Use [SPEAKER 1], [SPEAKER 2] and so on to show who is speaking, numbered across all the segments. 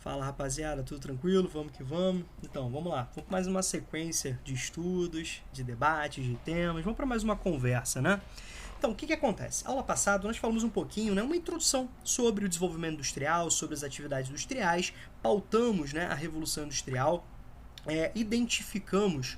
[SPEAKER 1] Fala rapaziada, tudo tranquilo? Vamos que vamos. Então, vamos lá. Vamos para mais uma sequência de estudos, de debates, de temas. Vamos para mais uma conversa, né? Então, o que acontece? Aula passada nós falamos um pouquinho, né, uma introdução sobre o desenvolvimento industrial, sobre as atividades industriais, pautamos, né, a Revolução Industrial, identificamos,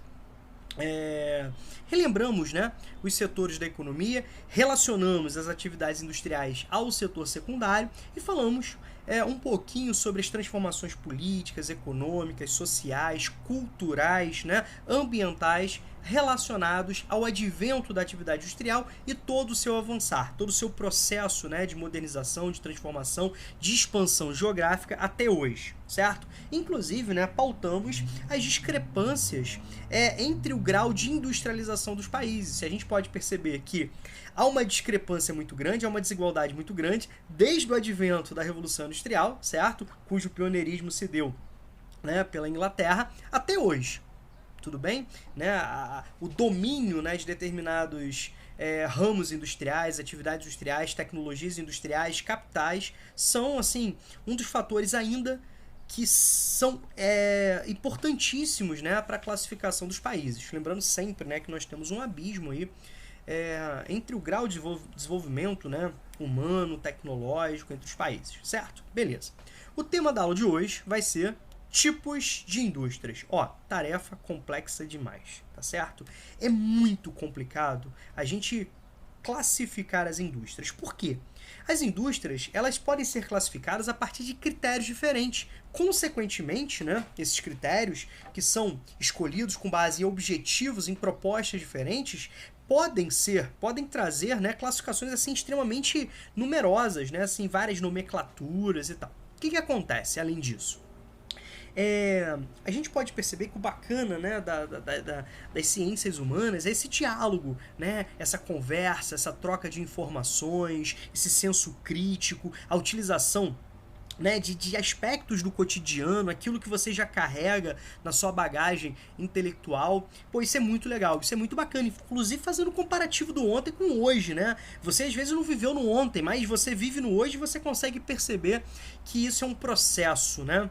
[SPEAKER 1] relembramos, né, os setores da economia, relacionamos as atividades industriais ao setor secundário e falamos um pouquinho sobre as transformações políticas, econômicas, sociais, culturais, né, ambientais relacionados ao advento da atividade industrial e todo o seu avançar, todo o seu processo, né, de modernização, de transformação, de expansão geográfica até hoje, certo? Inclusive, né, pautamos as discrepâncias entre o grau de industrialização dos países. A gente pode perceber que há uma discrepância muito grande, há uma desigualdade muito grande desde o advento da Revolução Industrial, certo? Cujo pioneirismo se deu, né, pela Inglaterra até hoje. Tudo bem? Né? O domínio, né, de determinados ramos industriais, atividades industriais, tecnologias industriais, capitais, são assim um dos fatores ainda que são importantíssimos, né, para a classificação dos países. Lembrando sempre, né, que nós temos um abismo aí entre o grau de desenvolvimento, né, humano, tecnológico entre os países, certo? Beleza. O tema da aula de hoje vai ser tipos de indústrias. Tarefa complexa demais, tá certo? É muito complicado a gente classificar as indústrias. Por quê? As indústrias, elas podem ser classificadas a partir de critérios diferentes. Consequentemente, né, esses critérios que são escolhidos com base em objetivos, em propostas diferentes, podem trazer, né, classificações assim extremamente numerosas, né, assim, várias nomenclaturas e tal. O que acontece além disso? A gente pode perceber que o bacana, né, das ciências humanas é esse diálogo, né, essa conversa, essa troca de informações, esse senso crítico, a utilização, né, de aspectos do cotidiano, aquilo que você já carrega na sua bagagem intelectual. Pô, isso é muito legal, isso é muito bacana, inclusive fazendo um comparativo do ontem com o hoje, né? Você às vezes não viveu no ontem, mas você vive no hoje e você consegue perceber que isso é um processo, né?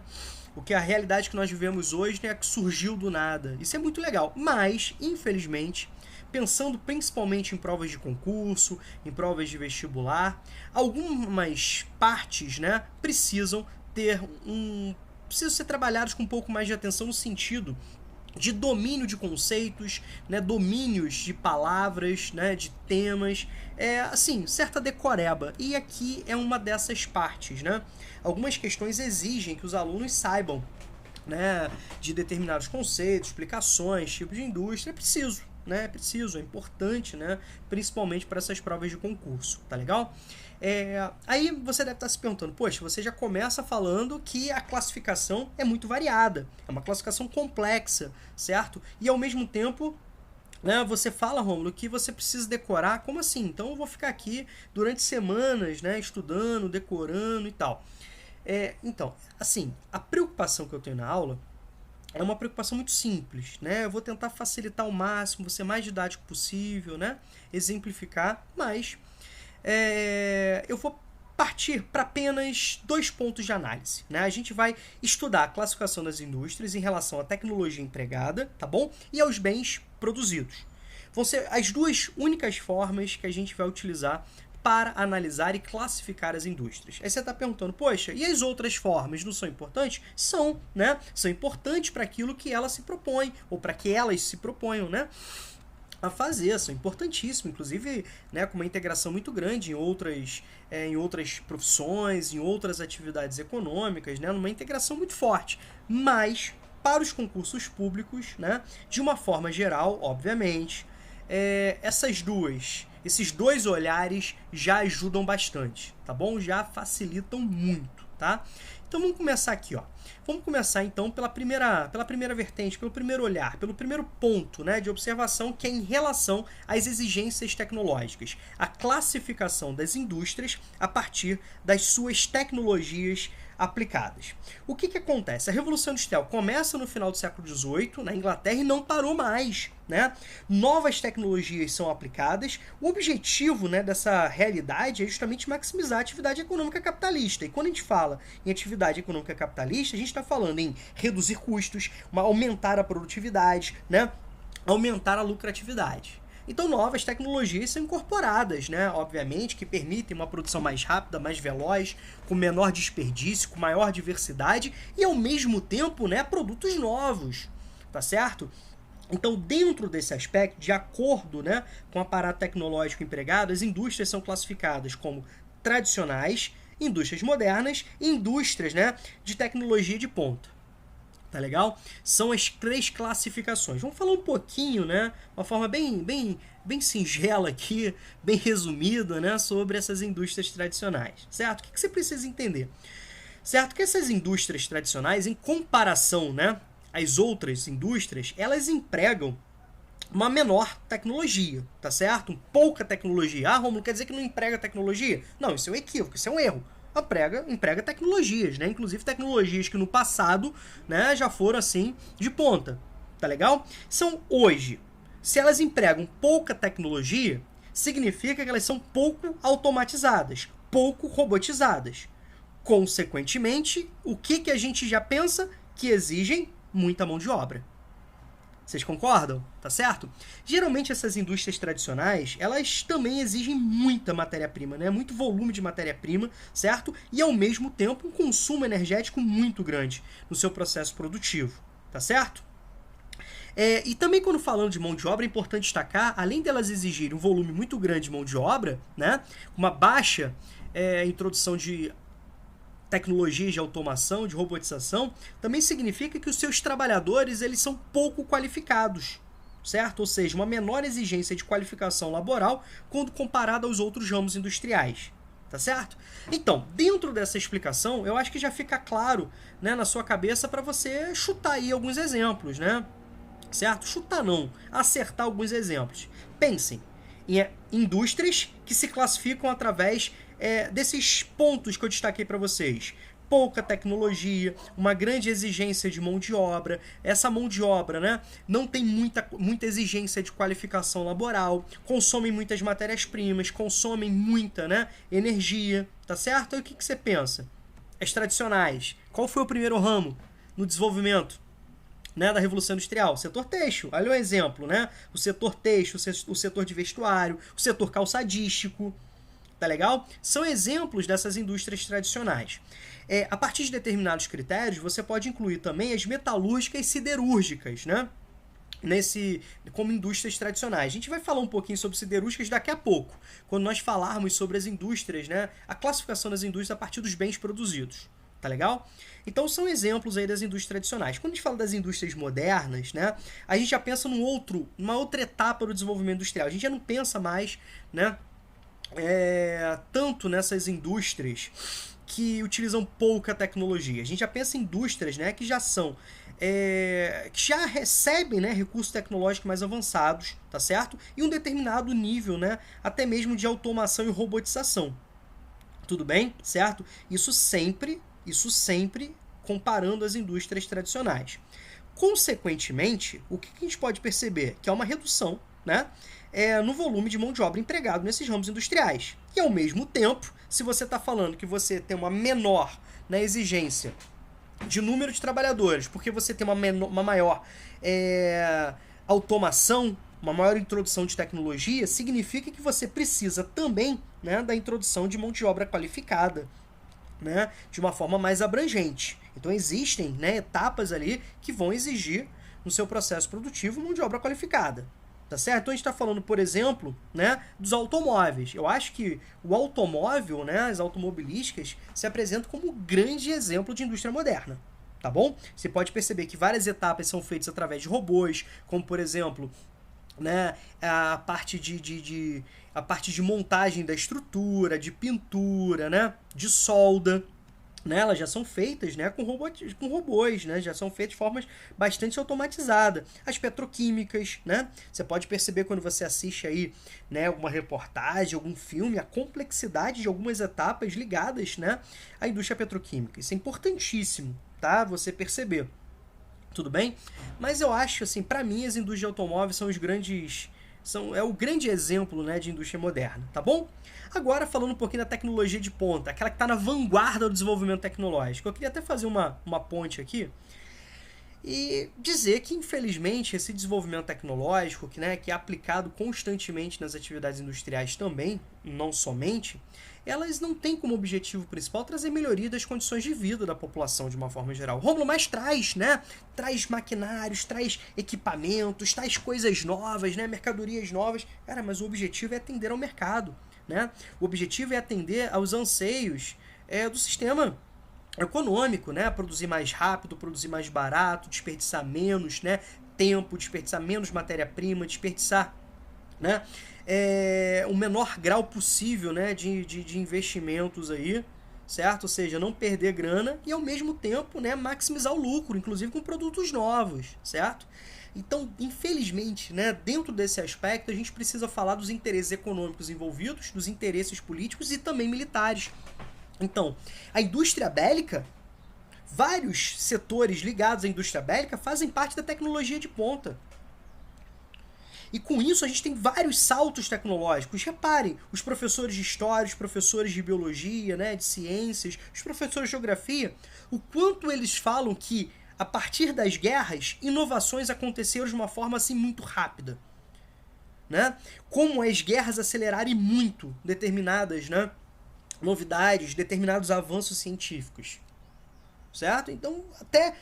[SPEAKER 1] Porque a realidade que nós vivemos hoje é que surgiu do nada. Isso é muito legal. Mas, infelizmente, pensando principalmente em provas de concurso, em provas de vestibular, algumas partes, né, precisam ser trabalhadas com um pouco mais de atenção no sentido de domínio de conceitos, né, domínios de palavras, né, de temas, assim, certa decoreba. E aqui é uma dessas partes, né? Algumas questões exigem que os alunos saibam, né, de determinados conceitos, explicações, tipos de indústria. É preciso, é importante, né, principalmente para essas provas de concurso, tá legal? Aí você deve estar se perguntando, poxa, você já começa falando que a classificação é muito variada, é uma classificação complexa, certo? E ao mesmo tempo, né, você fala, Rômulo, que você precisa decorar. Como assim? Então eu vou ficar aqui durante semanas, né, estudando, decorando e tal. Então, assim, a preocupação que eu tenho na aula é uma preocupação muito simples, né? Eu vou tentar facilitar ao máximo, ser mais didático possível, né? Exemplificar, mas eu vou partir para apenas 2 pontos de análise, né? A gente vai estudar a classificação das indústrias em relação à tecnologia empregada, tá bom? E aos bens produzidos. Vão ser as 2 únicas formas que a gente vai utilizar para analisar e classificar as indústrias. Aí você está perguntando, poxa, e as outras formas não são importantes? São, né? São importantes para aquilo que ela se propõe, ou para que elas se proponham, né, a fazer, são importantíssimos, inclusive, né, com uma integração muito grande em outras profissões, em outras atividades econômicas, né, numa integração muito forte. Mas, para os concursos públicos, né, de uma forma geral, obviamente, esses 2 olhares já ajudam bastante, tá bom? Já facilitam muito, tá? Então vamos começar aqui, ó. Vamos começar então pela primeira vertente, pelo primeiro olhar, pelo primeiro ponto, né, de observação, que é em relação às exigências tecnológicas, a classificação das indústrias a partir das suas tecnologias aplicadas. O que acontece? A Revolução Industrial começa no final do século XVIII, na Inglaterra, e não parou mais, né? Novas tecnologias são aplicadas. O objetivo, né, dessa realidade é justamente maximizar a atividade econômica capitalista. E quando a gente fala em atividade atividade econômica capitalista, a gente está falando em reduzir custos, aumentar a produtividade, né? Aumentar a lucratividade. Então, novas tecnologias são incorporadas, né? Obviamente, que permitem uma produção mais rápida, mais veloz, com menor desperdício, com maior diversidade e, ao mesmo tempo, né, produtos novos, tá certo? Então, dentro desse aspecto, de acordo, né, com o aparato tecnológico empregado, as indústrias são classificadas como tradicionais, indústrias modernas e indústrias, né, de tecnologia de ponta. Tá legal? São as 3 classificações. Vamos falar um pouquinho, né? Uma forma bem singela aqui, bem resumida, né? Sobre essas indústrias tradicionais, certo? O que você precisa entender? Certo? Que essas indústrias tradicionais, em comparação, né, às outras indústrias, elas empregam uma menor tecnologia, tá certo? Pouca tecnologia. Ah, Romulo, quer dizer que não emprega tecnologia? Não, isso é um equívoco, isso é um erro. Emprega tecnologias, né? Inclusive tecnologias que no passado, né, já foram assim de ponta, tá legal? São hoje, se elas empregam pouca tecnologia, significa que elas são pouco automatizadas, pouco robotizadas. Consequentemente, o que a gente já pensa? Que exigem muita mão de obra. Vocês concordam? Tá certo? Geralmente essas indústrias tradicionais, elas também exigem muita matéria-prima, né? Muito volume de matéria-prima, certo? E ao mesmo tempo um consumo energético muito grande no seu processo produtivo, tá certo? E também quando falando de mão de obra, é importante destacar, além delas exigirem um volume muito grande de mão de obra, né? Uma baixa introdução de tecnologias de automação, de robotização, também significa que os seus trabalhadores eles são pouco qualificados, certo? Ou seja, uma menor exigência de qualificação laboral quando comparado aos outros ramos industriais, tá certo? Então, dentro dessa explicação, eu acho que já fica claro, né, na sua cabeça para você chutar aí alguns exemplos, né? Certo? Chutar não, acertar alguns exemplos. Pensem em indústrias que se classificam através desses pontos que eu destaquei para vocês. Pouca tecnologia, uma grande exigência de mão de obra. Essa mão de obra, né, não tem muita exigência de qualificação laboral, consomem muitas matérias-primas, consomem muita, né, energia, tá certo? Aí o que você pensa? As tradicionais. Qual foi o primeiro ramo no desenvolvimento, né, da Revolução Industrial? O setor têxtil. Olha o exemplo, né? O setor têxtil, o setor de vestuário, o setor calçadístico. Tá legal? São exemplos dessas indústrias tradicionais. A partir de determinados critérios, você pode incluir também as metalúrgicas e siderúrgicas, né? Como indústrias tradicionais. A gente vai falar um pouquinho sobre siderúrgicas daqui a pouco, quando nós falarmos sobre as indústrias, né? A classificação das indústrias a partir dos bens produzidos. Tá legal? Então são exemplos aí das indústrias tradicionais. Quando a gente fala das indústrias modernas, né, a gente já pensa numa outra etapa do desenvolvimento industrial. A gente já não pensa mais, né, tanto nessas indústrias que utilizam pouca tecnologia. A gente já pensa em indústrias, né, que já são que já recebem, né, recursos tecnológicos mais avançados, tá certo? E um determinado nível, né, até mesmo de automação e robotização. Tudo bem? Certo? Isso sempre comparando as indústrias tradicionais. Consequentemente, o que a gente pode perceber? Que há uma redução, né, no volume de mão de obra empregado nesses ramos industriais. E, ao mesmo tempo, se você está falando que você tem uma menor, né, exigência de número de trabalhadores, porque você tem uma maior automação, uma maior introdução de tecnologia, significa que você precisa também, né, da introdução de mão de obra qualificada, né, de uma forma mais abrangente. Então existem, né, etapas ali que vão exigir no seu processo produtivo mão de obra qualificada. Tá certo? Então a gente está falando, por exemplo, né, dos automóveis. Eu acho que o automóvel, né, as automobilísticas, se apresentam como um grande exemplo de indústria moderna. Tá bom? Você pode perceber que várias etapas são feitas através de robôs, como por exemplo, né, a parte de montagem da estrutura, de pintura, né, de solda. Né, elas já são feitas, né, com robôs, né, já são feitas de formas bastante automatizadas. As petroquímicas, né, você pode perceber quando você assiste aí, né, alguma reportagem, algum filme, a complexidade de algumas etapas ligadas, né, à indústria petroquímica. Isso é importantíssimo, tá, você perceber. Tudo bem? Mas eu acho, assim, para mim as indústrias de automóveis são os grandes, é o grande exemplo, né, de indústria moderna, tá bom? Agora, falando um pouquinho da tecnologia de ponta, aquela que está na vanguarda do desenvolvimento tecnológico. Eu queria até fazer uma ponte aqui e dizer que, infelizmente, esse desenvolvimento tecnológico, que é aplicado constantemente nas atividades industriais também, não somente, elas não têm como objetivo principal trazer melhoria das condições de vida da população de uma forma geral. Rômulo, mas traz, né? Traz maquinários, traz equipamentos, traz coisas novas, né? Mercadorias novas. Cara, mas o objetivo é atender ao mercado, né? O objetivo é atender aos anseios do sistema econômico, né? Produzir mais rápido, produzir mais barato, desperdiçar menos, né? Tempo, desperdiçar menos matéria-prima, desperdiçar, né? O menor grau possível, né? de investimentos aí, certo? Ou seja, não perder grana e ao mesmo tempo, né? Maximizar o lucro, inclusive com produtos novos, certo? Então, infelizmente, né, dentro desse aspecto, a gente precisa falar dos interesses econômicos envolvidos, dos interesses políticos e também militares. Então, a indústria bélica, vários setores ligados à indústria bélica fazem parte da tecnologia de ponta. E com isso a gente tem vários saltos tecnológicos. Reparem, os professores de história, os professores de biologia, né, de ciências, os professores de geografia, o quanto eles falam que, a partir das guerras, inovações aconteceram de uma forma assim muito rápida. Né? Como as guerras aceleraram muito determinadas, né, novidades, determinados avanços científicos, certo? Então, até,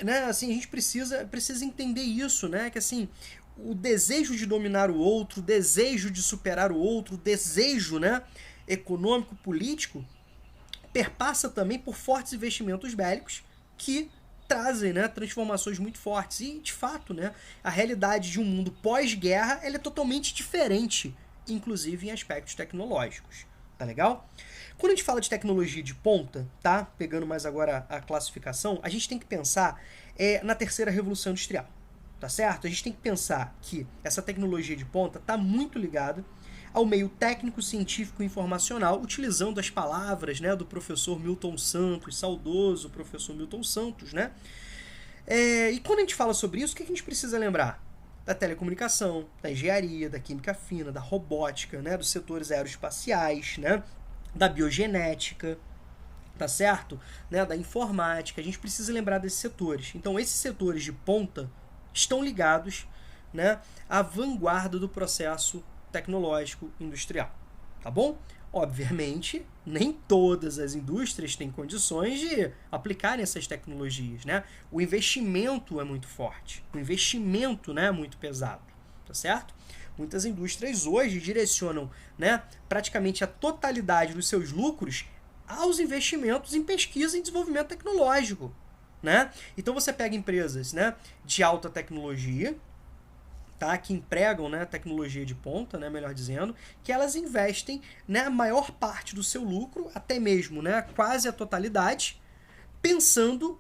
[SPEAKER 1] né, assim, a gente precisa entender isso, né, que assim, o desejo de dominar o outro, o desejo de superar o outro, o desejo, né, econômico, político, perpassa também por fortes investimentos bélicos que trazem, né, transformações muito fortes. E, de fato, né, a realidade de um mundo pós-guerra ela é totalmente diferente, inclusive em aspectos tecnológicos. Tá legal? Quando a gente fala de tecnologia de ponta, tá? Pegando mais agora a classificação, a gente tem que pensar na terceira revolução industrial, tá certo? A gente tem que pensar que essa tecnologia de ponta está muito ligada ao meio técnico, científico e informacional, utilizando as palavras, né, do professor Milton Santos, saudoso professor Milton Santos, né? E quando a gente fala sobre isso, o que a gente precisa lembrar? Da telecomunicação, da engenharia, da química fina, da robótica, né, dos setores aeroespaciais, né, da biogenética, tá certo? Né, da informática. A gente precisa lembrar desses setores. Então, esses setores de ponta estão ligados, né, à vanguarda do processo tecnológico industrial, tá bom? Obviamente, nem todas as indústrias têm condições de aplicarem essas tecnologias, né? O investimento é muito forte, o investimento, né, é muito pesado, tá certo? Muitas indústrias hoje direcionam, né, praticamente a totalidade dos seus lucros aos investimentos em pesquisa e desenvolvimento tecnológico, né? Então você pega empresas, né, de alta tecnologia, tá, que empregam, né, tecnologia de ponta, né, melhor dizendo, que elas investem, né, a maior parte do seu lucro, até mesmo, né, quase a totalidade, pensando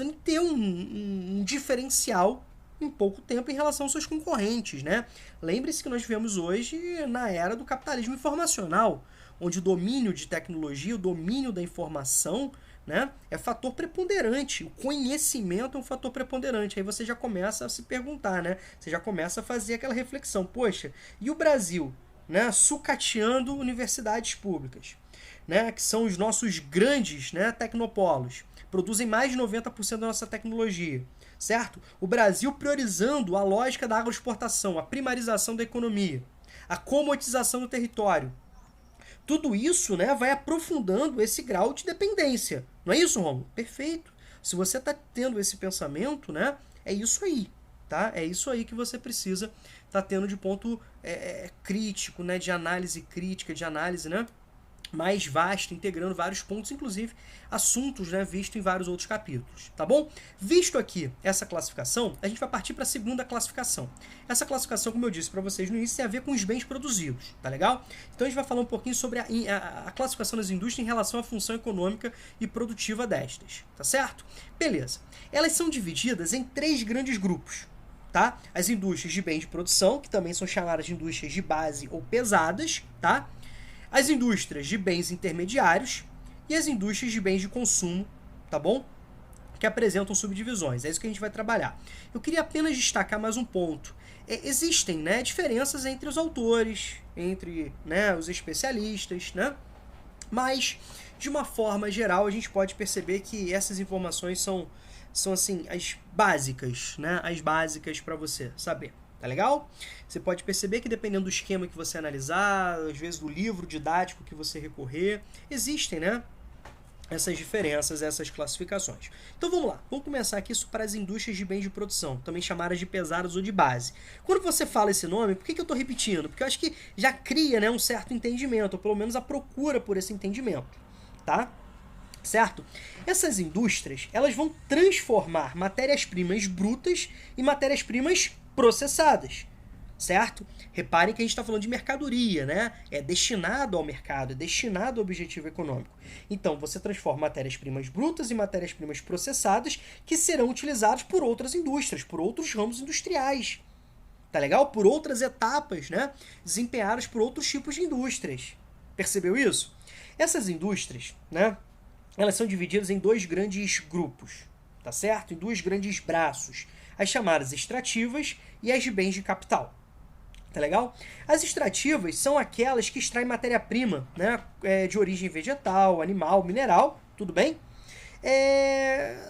[SPEAKER 1] em ter um diferencial em pouco tempo em relação aos seus concorrentes, né? Lembre-se que nós vivemos hoje na era do capitalismo informacional, onde o domínio de tecnologia, o domínio da informação, né, é fator preponderante. O conhecimento é um fator preponderante. Aí você já começa a se perguntar, né? Você já começa a fazer aquela reflexão. Poxa, e o Brasil, né, sucateando universidades públicas, né, que são os nossos grandes, né, tecnopolos, produzem mais de 90% da nossa tecnologia, certo? O Brasil priorizando a lógica da agroexportação, a primarização da economia, a comotização do território. Tudo isso, né, vai aprofundando esse grau de dependência. Não é isso, Romulo? Perfeito. Se você está tendo esse pensamento, né, é isso aí. Tá? É isso aí que você precisa estar tendo de ponto crítico, né, de análise crítica, de análise, né, mais vasta, integrando vários pontos, inclusive assuntos, né, visto em vários outros capítulos, tá bom? Visto aqui essa classificação, a gente vai partir para a segunda classificação. Essa classificação, como eu disse para vocês no início, tem a ver com os bens produzidos, tá legal? Então a gente vai falar um pouquinho sobre a classificação das indústrias em relação à função econômica e produtiva destas, tá certo? Beleza. Elas são divididas em 3 grandes grupos, tá? As indústrias de bens de produção, que também são chamadas de indústrias de base ou pesadas, tá? As indústrias de bens intermediários e as indústrias de bens de consumo, tá bom? que apresentam subdivisões. É isso que a gente vai trabalhar. Eu queria apenas destacar mais um ponto. Existem, né, diferenças entre os autores, entre, né, os especialistas, né? Mas, de uma forma geral, a gente pode perceber que essas informações são assim, as básicas, né? As básicas para você saber. Tá legal? Você pode perceber que dependendo do esquema que você analisar, às vezes do livro didático que você recorrer, existem, né? Essas diferenças, essas classificações. Então vamos lá, vamos começar aqui para as indústrias de bens de produção, também chamadas de pesadas ou de base. Quando você fala esse nome, por que eu estou repetindo? Porque eu acho que já cria, né, um certo entendimento, ou pelo menos a procura por esse entendimento, tá? Certo? Essas indústrias, elas vão transformar matérias-primas brutas em matérias-primas processadas. Certo? Reparem que a gente está falando de mercadoria, né? É destinado ao mercado, é destinado ao objetivo econômico. Então, você transforma matérias-primas brutas em matérias-primas processadas que serão utilizadas por outras indústrias, por outros ramos industriais. Tá legal? Por outras etapas, né? Desempenhadas por outros tipos de indústrias. Percebeu isso? Essas indústrias, né? Elas são divididas em dois grandes grupos, tá certo? Em dois grandes braços. As chamadas extrativas e as de bens de capital. Tá legal? As extrativas são aquelas que extraem matéria-prima, né, de origem vegetal, animal, mineral, tudo bem?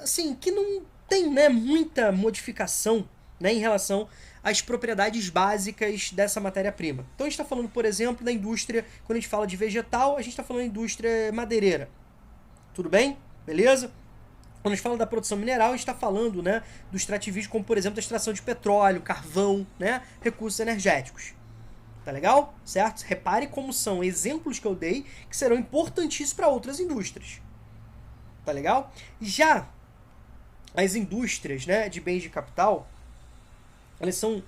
[SPEAKER 1] Assim, que não tem, né, muita modificação, né, em relação às propriedades básicas dessa matéria-prima. Então a gente está falando, por exemplo, da indústria, quando a gente fala de vegetal, a gente está falando da indústria madeireira. Tudo bem? Beleza? Quando a gente fala da produção mineral, a gente está falando, né, do extrativismo, como por exemplo a extração de petróleo, carvão, né, recursos energéticos. Tá legal? Certo? Repare como são exemplos que eu dei que serão importantíssimos para outras indústrias. Tá legal? Já as indústrias, né, de bens de capital, elas são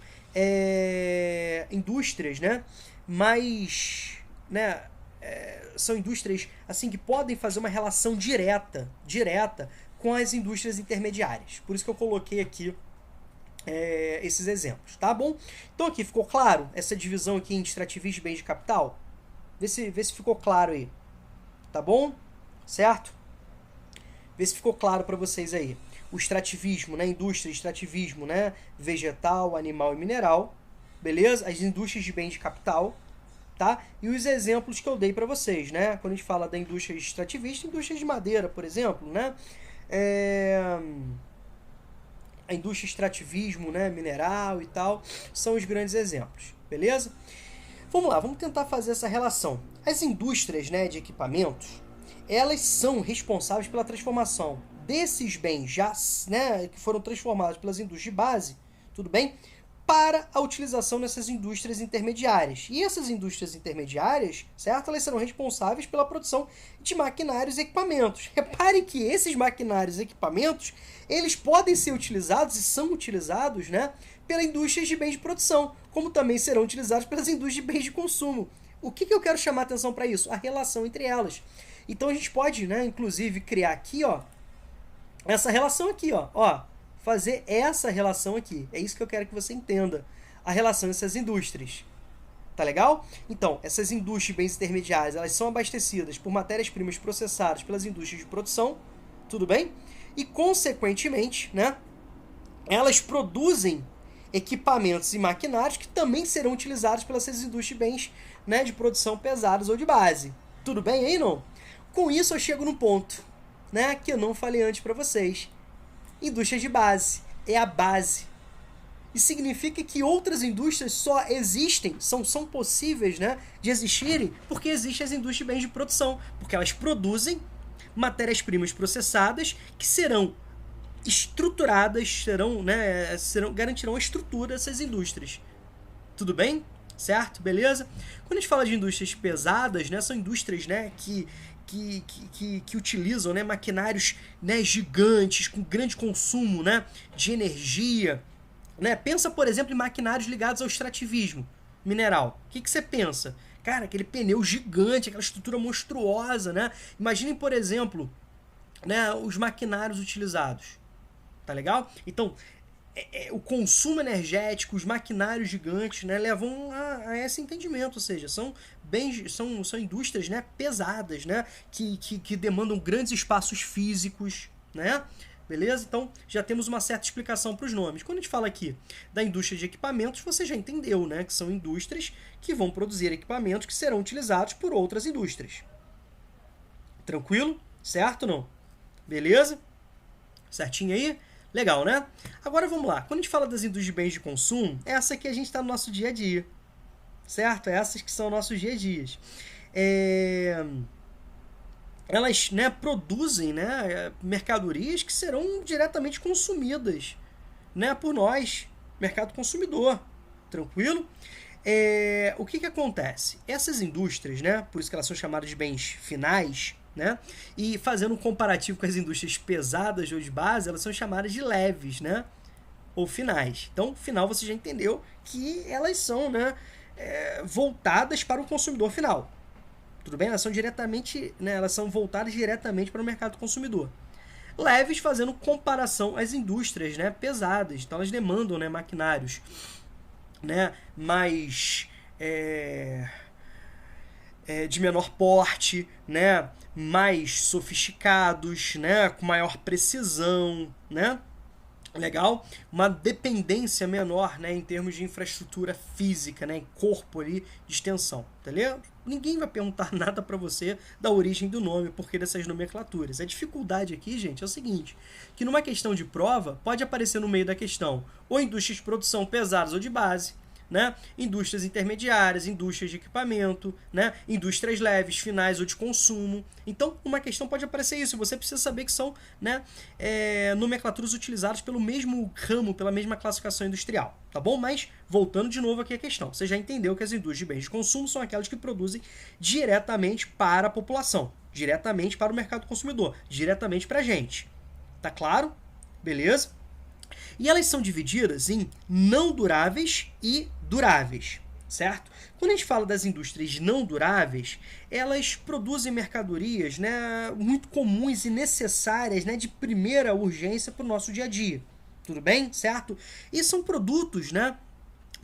[SPEAKER 1] indústrias, né, mais, né, são indústrias assim que podem fazer uma relação direta com as indústrias intermediárias. Por isso que eu coloquei aqui esses exemplos, tá bom? Então aqui ficou claro essa divisão aqui em extrativismo e bens de capital? Vê se ficou claro aí, tá bom? Certo? Vê se ficou claro para vocês aí. O extrativismo, né? Indústria, extrativismo, né? Vegetal, animal e mineral, beleza? As indústrias de bens de capital, tá? E os exemplos que eu dei para vocês, né? Quando a gente fala da indústria extrativista, indústria de madeira, por exemplo, né? A indústria extrativismo, né, mineral e tal, são os grandes exemplos, beleza? Vamos lá, vamos tentar fazer essa relação. As indústrias, né, de equipamentos, elas são responsáveis pela transformação desses bens já, né, que foram transformados pelas indústrias de base, tudo bem? Para a utilização nessas indústrias intermediárias. E essas indústrias intermediárias, certo? Elas serão responsáveis pela produção de maquinários e equipamentos. Reparem que esses maquinários e equipamentos, eles podem ser utilizados e são utilizados, né, pela indústria de bens de produção, como também serão utilizados pelas indústrias de bens de consumo. O que eu quero chamar a atenção para isso? A relação entre elas. Então a gente pode, né, inclusive, criar aqui, ó, essa relação aqui, ó, fazer essa relação aqui. É isso que eu quero que você entenda. A relação dessas indústrias. Tá legal? Então, essas indústrias de bens intermediários, elas são abastecidas por matérias-primas processadas pelas indústrias de produção. Tudo bem? E, consequentemente, né, elas produzem equipamentos e maquinários que também serão utilizados pelas indústrias de bens, né, de produção pesados ou de base. Tudo bem aí, não? Com isso, eu chego num ponto, né, que eu não falei antes para vocês. Indústria de base. É a base. E significa que outras indústrias só existem, são possíveis, né, de existirem, porque existem as indústrias de bens de produção. Porque elas produzem matérias-primas processadas que serão estruturadas, garantirão a estrutura dessas indústrias. Tudo bem? Certo? Beleza? Quando a gente fala de indústrias pesadas, né, são indústrias, né, que utilizam, né, maquinários, né, gigantes, com grande consumo, né, de energia. Né? Pensa, por exemplo, em maquinários ligados ao extrativismo mineral. O que você pensa? Cara, aquele pneu gigante, aquela estrutura monstruosa. Né? Imaginem, por exemplo, né, os maquinários utilizados. Tá legal? Então, o consumo energético, os maquinários gigantes, né, levam a esse entendimento, ou seja, são indústrias, né, pesadas, né, que demandam grandes espaços físicos, né, beleza? Então, já temos uma certa explicação para os nomes. Quando a gente fala aqui da indústria de equipamentos, você já entendeu, né? Que são indústrias que vão produzir equipamentos que serão utilizados por outras indústrias. Tranquilo? Certo ou não? Beleza? Certinho aí? Legal, né? Agora vamos lá. Quando a gente fala das indústrias de bens de consumo, essa aqui a gente está no nosso dia a dia. Certo? Essas que são nossos dia a dias. Elas, né, produzem, né, mercadorias que serão diretamente consumidas, né, por nós, mercado consumidor. Tranquilo? O que acontece? Essas indústrias, né, por isso que elas são chamadas de bens finais, né, e fazendo um comparativo com as indústrias pesadas ou de base, elas são chamadas de leves, né, ou finais. Então, final você já entendeu que elas são, né, voltadas para o consumidor final. Tudo bem? Elas são diretamente, né, elas são voltadas diretamente para o mercado consumidor. Leves fazendo comparação às indústrias, né, pesadas. Então elas demandam, né, maquinários, né, mais de menor porte, né, mais sofisticados, né, com maior precisão, né? Legal? Uma dependência menor, né, em termos de infraestrutura física, né, corpo ali de extensão, entendeu? Ninguém vai perguntar nada para você da origem do nome, porque dessas nomenclaturas. A dificuldade aqui, gente, é o seguinte, que numa questão de prova, pode aparecer no meio da questão ou indústrias de produção pesadas ou de base, né? Indústrias intermediárias, indústrias de equipamento, né? Indústrias leves, finais ou de consumo. Então, uma questão pode aparecer isso. Você precisa saber que são, né, nomenclaturas utilizadas pelo mesmo ramo, pela mesma classificação industrial, tá bom? Mas, voltando de novo aqui à questão, você já entendeu que as indústrias de bens de consumo são aquelas que produzem diretamente para a população, diretamente para o mercado consumidor, diretamente para a gente. Tá claro? Beleza? E elas são divididas em não duráveis e duráveis, certo? Quando a gente fala das indústrias não duráveis, elas produzem mercadorias, né, muito comuns e necessárias, né, de primeira urgência para o nosso dia a dia. Tudo bem? Certo? E são produtos, né,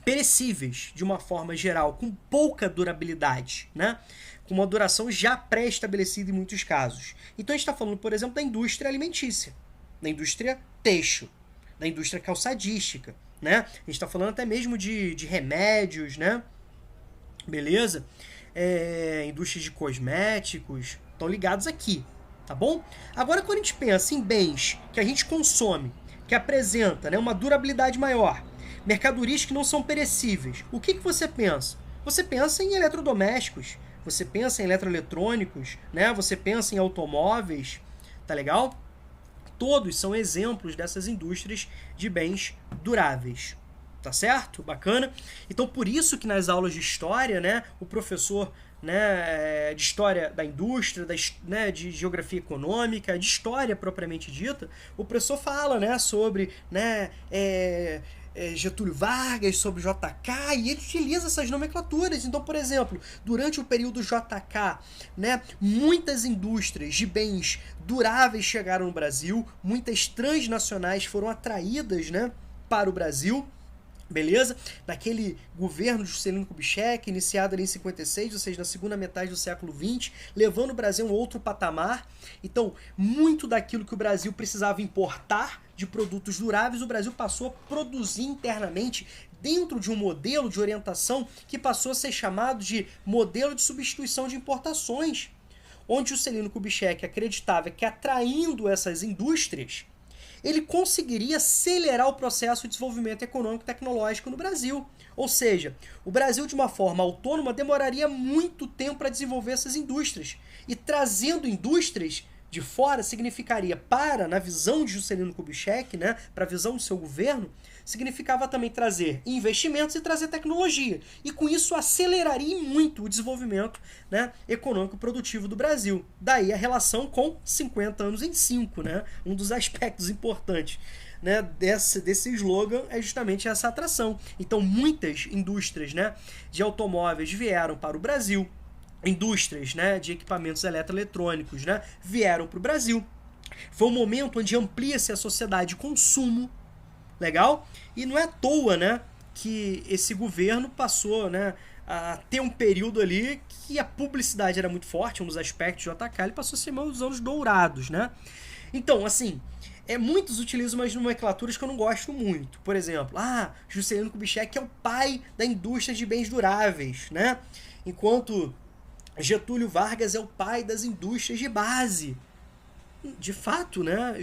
[SPEAKER 1] perecíveis, de uma forma geral, com pouca durabilidade, né? Com uma duração já pré-estabelecida em muitos casos. Então a gente está falando, por exemplo, da indústria alimentícia, da indústria têxtil, da indústria calçadística, né? A gente está falando até mesmo de remédios, né? Beleza? Indústria de cosméticos, estão ligados aqui, tá bom? Agora, quando a gente pensa em bens que a gente consome, que apresenta, né, uma durabilidade maior, mercadorias que não são perecíveis, o que você pensa? Você pensa em eletrodomésticos, você pensa em eletroeletrônicos, né? Você pensa em automóveis, tá legal? Todos são exemplos dessas indústrias de bens duráveis. Tá certo? Bacana? Então, por isso que nas aulas de história, né, o professor, né, de história da indústria, né, de geografia econômica, de história propriamente dita, o professor fala, né, sobre, né, Getúlio Vargas, sobre JK, e ele utiliza essas nomenclaturas. Então, por exemplo, durante o período JK, né, muitas indústrias de bens duráveis chegaram no Brasil, muitas transnacionais foram atraídas, né, para o Brasil. Beleza? Naquele governo de Juscelino Kubitschek, iniciado ali em 56, ou seja, na segunda metade do século XX, levando o Brasil a um outro patamar. Então, muito daquilo que o Brasil precisava importar de produtos duráveis, o Brasil passou a produzir internamente dentro de um modelo de orientação que passou a ser chamado de modelo de substituição de importações, onde Juscelino Kubitschek acreditava que atraindo essas indústrias, ele conseguiria acelerar o processo de desenvolvimento econômico e tecnológico no Brasil. Ou seja, o Brasil, de uma forma autônoma, demoraria muito tempo para desenvolver essas indústrias. E trazendo indústrias de fora significaria, na visão de Juscelino Kubitschek, né, para a visão do seu governo, significava também trazer investimentos e trazer tecnologia. E com isso aceleraria muito o desenvolvimento, né, econômico e produtivo do Brasil. Daí a relação com 50 anos em 5, né? Um dos aspectos importantes, né, desse slogan é justamente essa atração. Então muitas indústrias, né, de automóveis vieram para o Brasil, indústrias, né, de equipamentos eletroeletrônicos, né, vieram para o Brasil. Foi um momento onde amplia-se a sociedade de consumo, legal? E não é à toa, né, que esse governo passou, né, a ter um período ali que a publicidade era muito forte, um dos aspectos do JK, ele passou a ser um dos anos dourados, né? Então, assim, Muitos utilizam umas nomenclaturas que eu não gosto muito. Por exemplo, Juscelino Kubitschek é o pai da indústria de bens duráveis, né? Enquanto Getúlio Vargas é o pai das indústrias de base. De fato, né,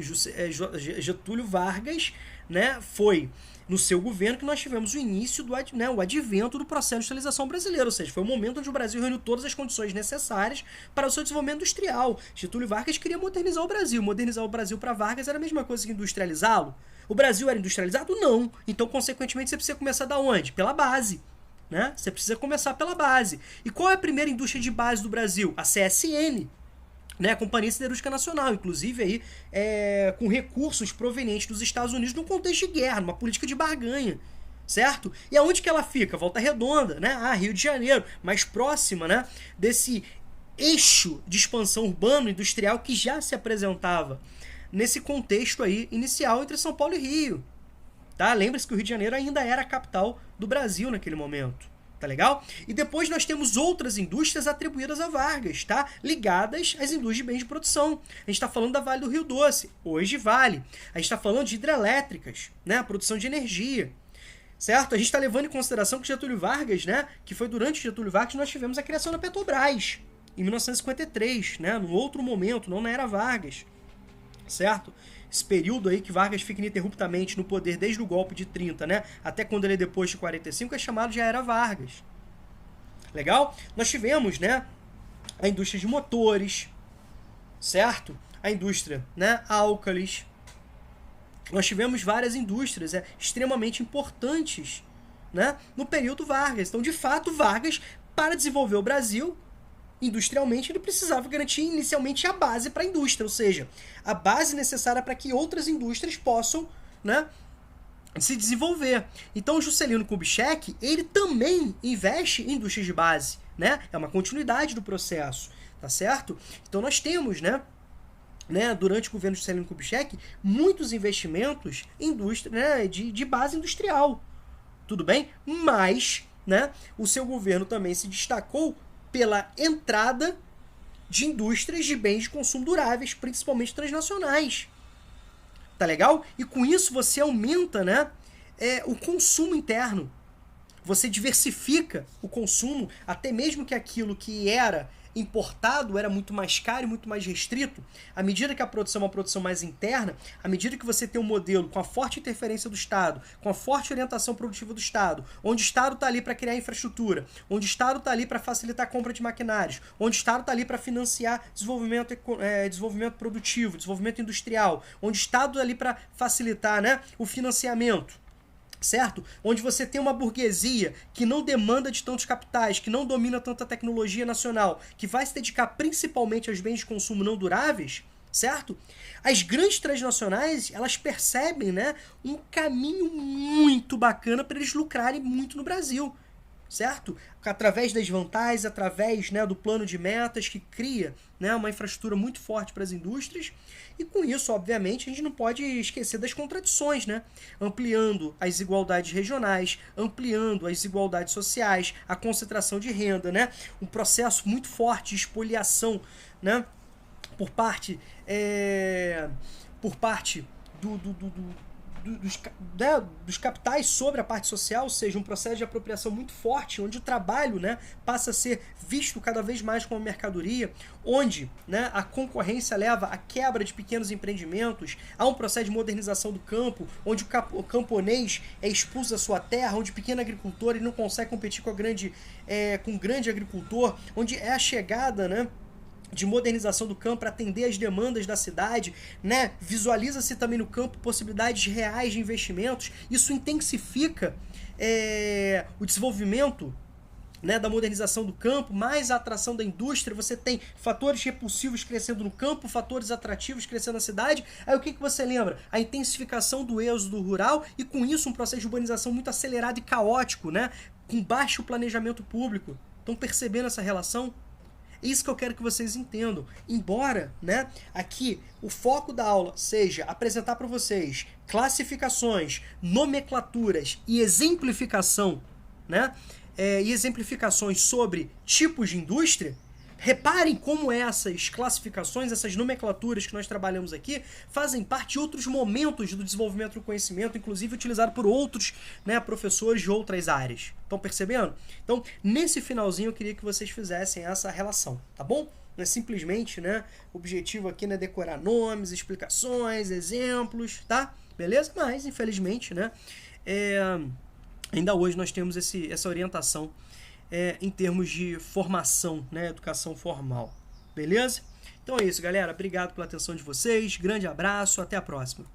[SPEAKER 1] Getúlio Vargas, né, foi no seu governo que nós tivemos o início o advento do processo de industrialização brasileiro, ou seja, foi o momento onde o Brasil reuniu todas as condições necessárias para o seu desenvolvimento industrial. Getúlio Vargas queria modernizar o Brasil. Modernizar o Brasil para Vargas era a mesma coisa que industrializá-lo. O Brasil era industrializado? Não. Então, consequentemente, você precisa começar da onde? Pela base. Né? Você precisa começar pela base. E qual é a primeira indústria de base do Brasil? A CSN. Né, a Companhia Siderúrgica Nacional, inclusive aí, com recursos provenientes dos Estados Unidos num contexto de guerra, numa política de barganha, certo? E aonde que ela fica? Volta Redonda, né? Rio de Janeiro, mais próxima, né, desse eixo de expansão urbano-industrial que já se apresentava nesse contexto aí inicial entre São Paulo e Rio. Tá? Lembre-se que o Rio de Janeiro ainda era a capital do Brasil naquele momento. Tá legal? E depois nós temos outras indústrias atribuídas a Vargas, tá? Ligadas às indústrias de bens de produção. A gente está falando da Vale do Rio Doce, hoje Vale. A gente está falando de hidrelétricas, né? A produção de energia. Certo? A gente está levando em consideração que Getúlio Vargas, né? Que foi durante Getúlio Vargas nós tivemos a criação da Petrobras, em 1953, né? Num outro momento, não na era Vargas. Certo? Esse período aí que Vargas fica ininterruptamente no poder desde o golpe de 30, né, até quando ele é depois de 45, é chamado de Era Vargas. Legal? Nós tivemos, né, a indústria de motores, certo? A indústria, né, álcalis. Nós tivemos várias indústrias extremamente importantes, né, no período Vargas. Então, de fato, Vargas, para desenvolver o Brasil industrialmente, ele precisava garantir inicialmente a base para a indústria, ou seja, a base necessária para que outras indústrias possam, né, se desenvolver. Então, o Juscelino Kubitschek, ele também investe em indústrias de base, né? É uma continuidade do processo, tá certo? Então, nós temos, né, durante o governo de Juscelino Kubitschek, muitos investimentos em indústria, né, de base industrial, tudo bem? Mas, né, o seu governo também se destacou pela entrada de indústrias de bens de consumo duráveis, principalmente transnacionais. Tá legal? E com isso você aumenta, né, o consumo interno. Você diversifica o consumo, até mesmo que aquilo que era importado era muito mais caro e muito mais restrito. À medida que a produção é uma produção mais interna, à medida que você tem um modelo com a forte interferência do Estado, com a forte orientação produtiva do Estado, onde o Estado está ali para criar infraestrutura, onde o Estado está ali para facilitar a compra de maquinários, onde o Estado está ali para financiar desenvolvimento produtivo, desenvolvimento industrial, onde o Estado está ali para facilitar, né, o financiamento, certo? Onde você tem uma burguesia que não demanda de tantos capitais, que não domina tanta tecnologia nacional, que vai se dedicar principalmente aos bens de consumo não duráveis, certo? As grandes transnacionais, elas percebem, né, um caminho muito bacana para eles lucrarem muito no Brasil, certo? Através das vantagens, através, né, do plano de metas que cria, né, uma infraestrutura muito forte para as indústrias. E com isso, obviamente, a gente não pode esquecer das contradições, né? Ampliando as desigualdades regionais, ampliando as desigualdades sociais, a concentração de renda, né? Um processo muito forte de espoliação, né, por parte dos capitais sobre a parte social, ou seja, um processo de apropriação muito forte, onde o trabalho, né, passa a ser visto cada vez mais como mercadoria, onde, né, a concorrência leva à quebra de pequenos empreendimentos, há um processo de modernização do campo, onde o camponês é expulso da sua terra, onde o pequeno agricultor ele não consegue competir com o grande agricultor, onde é a chegada, né, de modernização do campo para atender as demandas da cidade, né? Visualiza-se também no campo possibilidades reais de investimentos. Isso intensifica o desenvolvimento, né, da modernização do campo, mais a atração da indústria. Você tem fatores repulsivos crescendo no campo, fatores atrativos crescendo na cidade. Aí o que você lembra? A intensificação do êxodo rural e com isso um processo de urbanização muito acelerado e caótico, né, com baixo planejamento público. Estão percebendo essa relação? É isso que eu quero que vocês entendam. Embora, né, aqui o foco da aula seja apresentar para vocês classificações, nomenclaturas e exemplificação, né, e exemplificações sobre tipos de indústria, Reparem como essas classificações, essas nomenclaturas que nós trabalhamos aqui, fazem parte de outros momentos do desenvolvimento do conhecimento, inclusive utilizado por outros, né, professores de outras áreas. Estão percebendo? Então, nesse finalzinho, eu queria que vocês fizessem essa relação, tá bom? Não é simplesmente, né, o objetivo aqui não é decorar nomes, explicações, exemplos, tá? Beleza? Mas, infelizmente, né, ainda hoje nós temos essa orientação em termos de formação, né, educação formal. Beleza? Então é isso, galera. Obrigado pela atenção de vocês. Grande abraço. Até a próxima.